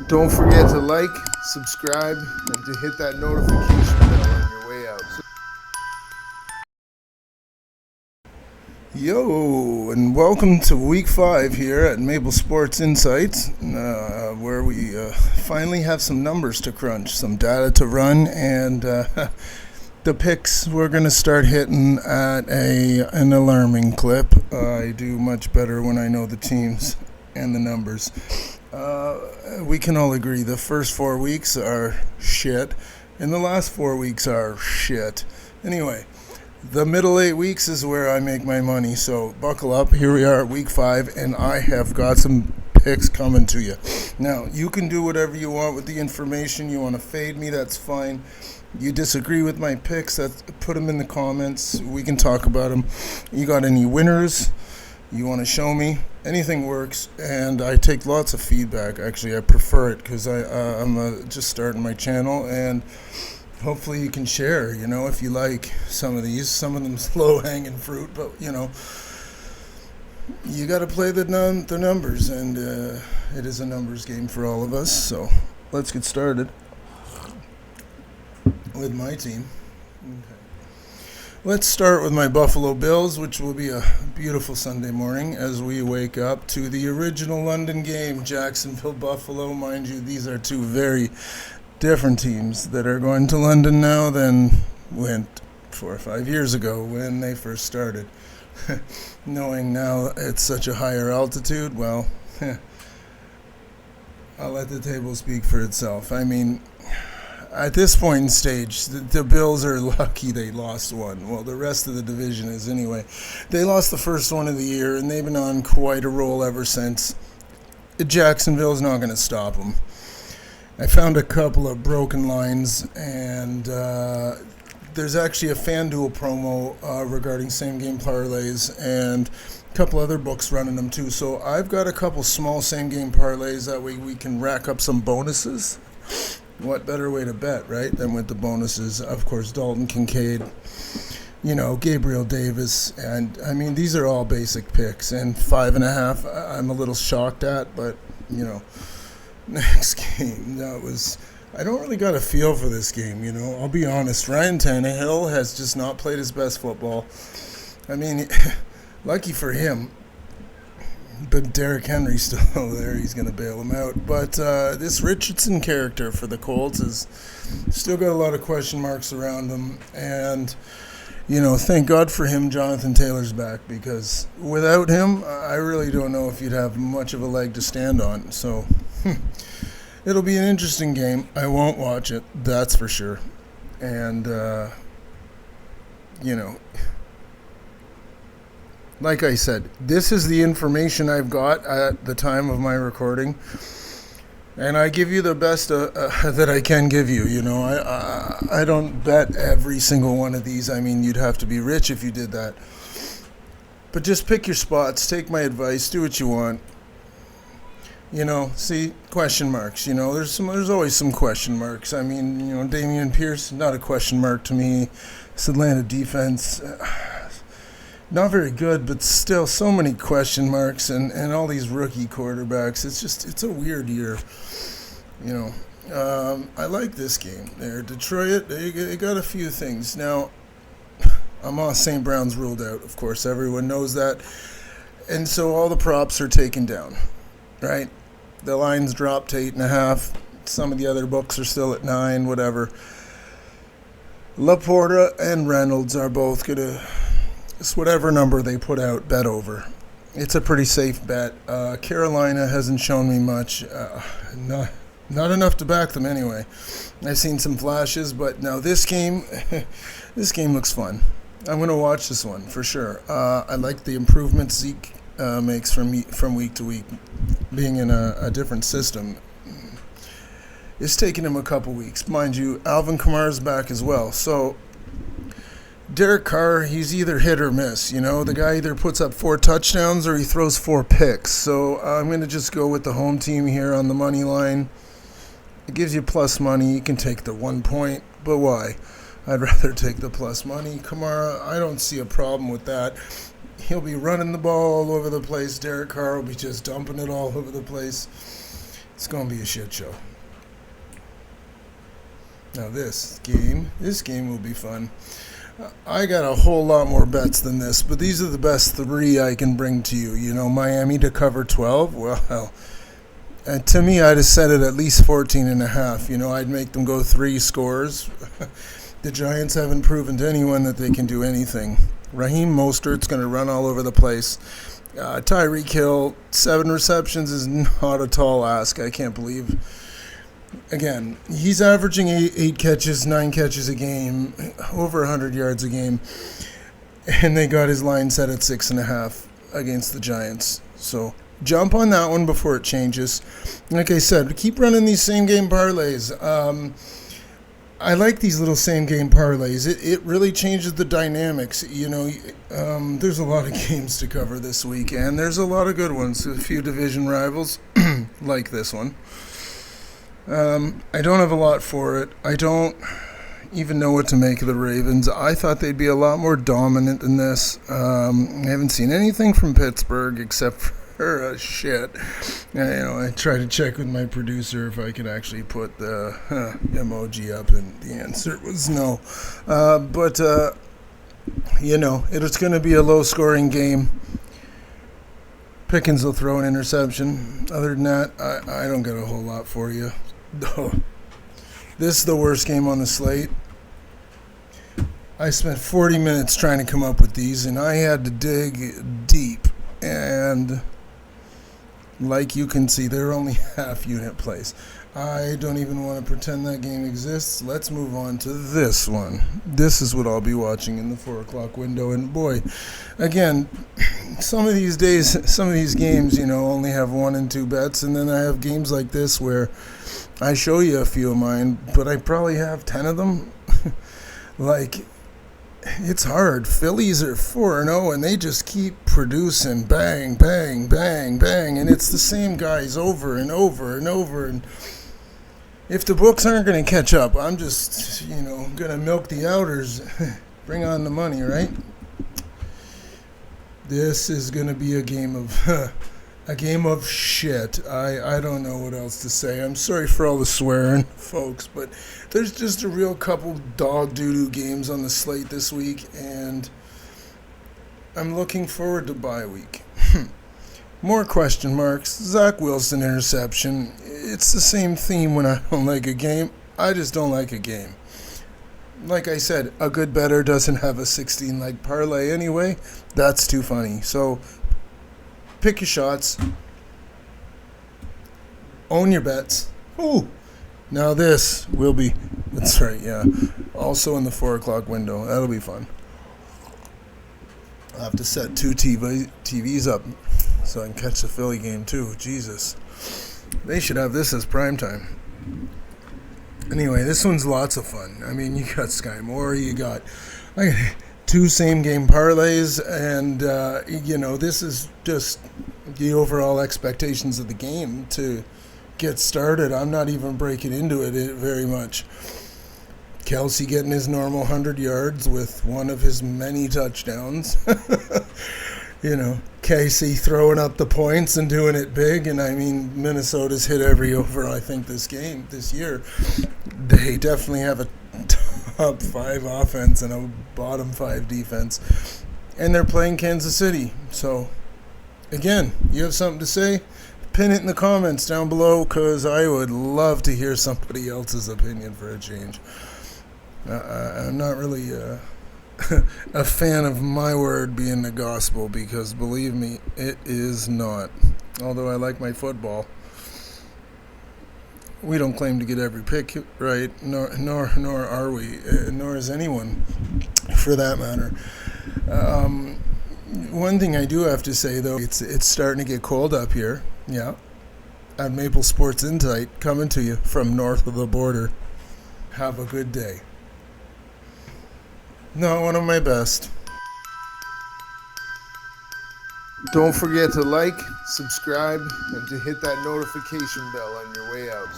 Don't forget to like, subscribe, and to hit that notification bell on your way out. Yo, and welcome to week 5 here at Maple Sports Insights, where we finally have some numbers to crunch, some data to run, and the picks we're going to start hitting at an alarming clip. I do much better when I know the teams and the numbers. We can all agree the first 4 weeks are shit, and the last 4 weeks are shit. Anyway, the middle 8 weeks is where I make my money, so buckle up. Here we are at week 5, and I have got some picks coming to you. Now, you can do whatever you want with the information. You want to fade me, that's fine. You disagree with my picks, put them in the comments. We can talk about them. You got any winners you want to show me? Anything works, and I take lots of feedback. Actually, I prefer it because I'm just starting my channel, and hopefully you can share, if you like some of these. Some of them low-hanging fruit, but, you got to play the numbers, and it is a numbers game for all of us. So let's get started with my team. Okay. Let's start with my Buffalo Bills, which will be a beautiful Sunday morning as we wake up to the original London game, Jacksonville-Buffalo. Mind you, these are two very different teams that are going to London now than went 4 or 5 years ago when they first started. Knowing now it's such a higher altitude, well, I'll let the table speak for itself. I mean, at this point in stage, the Bills are lucky they lost one. Well, the rest of the division is anyway. They lost the first one of the year, and they've been on quite a roll ever since. Jacksonville's not going to stop them. I found a couple of broken lines, and there's actually a FanDuel promo regarding same-game parlays, and a couple other books running them too. So I've got a couple small same-game parlays. That way we can rack up some bonuses. What better way to bet, right, than with the bonuses? Of course, Dalton Kincaid, Gabriel Davis, and I mean, these are all basic picks. And 5.5, I'm a little shocked at, but next game, I don't really got a feel for this game. I'll be honest. Ryan Tannehill has just not played his best football. I mean, lucky for him. But Derrick Henry's still there. He's going to bail him out. But this Richardson character for the Colts has still got a lot of question marks around him. And, thank God for him, Jonathan Taylor's back. Because without him, I really don't know if you'd have much of a leg to stand on. So, it'll be an interesting game. I won't watch it, that's for sure. And, like I said, this is the information I've got at the time of my recording, and I give you the best that I can give you. I don't bet every single one of these. I mean, you'd have to be rich if you did that. But just pick your spots, take my advice, do what you want. See, question marks. There's always some question marks. I mean, Dameon Pierce, not a question mark to me. This Atlanta defense, not very good, but still so many question marks, and all these rookie quarterbacks. It's a weird year. I like this game there. Detroit, they got a few things. Now, Amon St. Brown's ruled out, of course. Everyone knows that. And so all the props are taken down, right? The line's dropped to 8.5. Some of the other books are still at 9, whatever. Laporta and Reynolds are both going to, whatever number they put out, bet over. It's a pretty safe bet. Carolina hasn't shown me much. Not enough to back them anyway. I've seen some flashes, but now this game, this game looks fun. I'm going to watch this one for sure. I like the improvements Zeke makes from week to week. Being in a different system, it's taken him a couple weeks. Mind you, Alvin Kamara's back as well. So Derek Carr, he's either hit or miss. The guy either puts up 4 touchdowns or he throws 4 picks. So I'm going to just go with the home team here on the money line. It gives you plus money. You can take the 1 point, but why? I'd rather take the plus money. Kamara, I don't see a problem with that. He'll be running the ball all over the place. Derek Carr will be just dumping it all over the place. It's going to be a shit show. Now this game will be fun. I got a whole lot more bets than this, but these are the best three I can bring to you. You know, Miami to cover 12. Well, to me, I'd have set it at least 14.5. You know, I'd make them go 3 scores. The Giants haven't proven to anyone that they can do anything. Raheem Mostert's going to run all over the place. Tyreek Hill, 7 receptions is not a tall ask. I can't believe. Again, he's averaging 8 catches, 9 catches a game, over 100 yards a game, and they got his line set at 6.5 against the Giants. So jump on that one before it changes. Like I said, keep running these same game parlays. I like these little same game parlays. It really changes the dynamics. You know, there's a lot of games to cover this week, and there's a lot of good ones. A few division rivals like this one. I don't have a lot for it. I don't even know what to make of the Ravens. I thought they'd be a lot more dominant than this. I haven't seen anything from Pittsburgh except for shit. I tried to check with my producer if I could actually put the emoji up, and the answer was no. But it's going to be a low-scoring game. Pickens will throw an interception. Other than that, I don't got a whole lot for you. This is the worst game on the slate. I spent 40 minutes trying to come up with these, and I had to dig deep. And like you can see, they're only half-unit plays. I don't even want to pretend that game exists. Let's move on to this one. This is what I'll be watching in the 4 o'clock window. And boy, again, some of these games, only have 1 and 2 bets. And then I have games like this where I show you a few of mine, but I probably have 10 of them. It's hard. Phillies are 4-0, and they just keep producing bang, bang, bang, bang. And it's the same guys over and over and over. And if the books aren't going to catch up, I'm just, going to milk the outers. Bring on the money, right? This is going to be a game of shit. I don't know what else to say. I'm sorry for all the swearing, folks, but there's just a real couple dog doo-doo games on the slate this week, and I'm looking forward to bye week. More question marks. Zach Wilson interception. It's the same theme when I don't like a game. I just don't like a game. Like I said, a good bettor doesn't have a 16-leg parlay anyway. That's too funny. So pick your shots. Own your bets. Ooh. Now this will be, that's right, yeah. Also in the 4 o'clock window. That'll be fun. I'll have to set 2 TVs up so I can catch the Philly game too. Jesus. They should have this as prime time. Anyway, this one's lots of fun. I mean, you got Sky Moore, you got 2 same-game parlays, and, this is just the overall expectations of the game to get started. I'm not even breaking into it very much. Kelsey getting his normal 100 yards with one of his many touchdowns. Casey throwing up the points and doing it big. And, Minnesota's hit every over, I think, this year. They definitely have a top 5 offense and a bottom 5 defense. And they're playing Kansas City. So, again, you have something to say? Pin it in the comments down below, because I would love to hear somebody else's opinion for a change. I'm not really a fan of my word being the gospel, because believe me, it is not. Although I like my football, we don't claim to get every pick right, nor are we, nor is anyone, for that matter. One thing I do have to say, though, it's starting to get cold up here. Yeah, at Maple Sports Insight, coming to you from north of the border. Have a good day. Not one of my best. Don't forget to like, subscribe, and to hit that notification bell on your way out.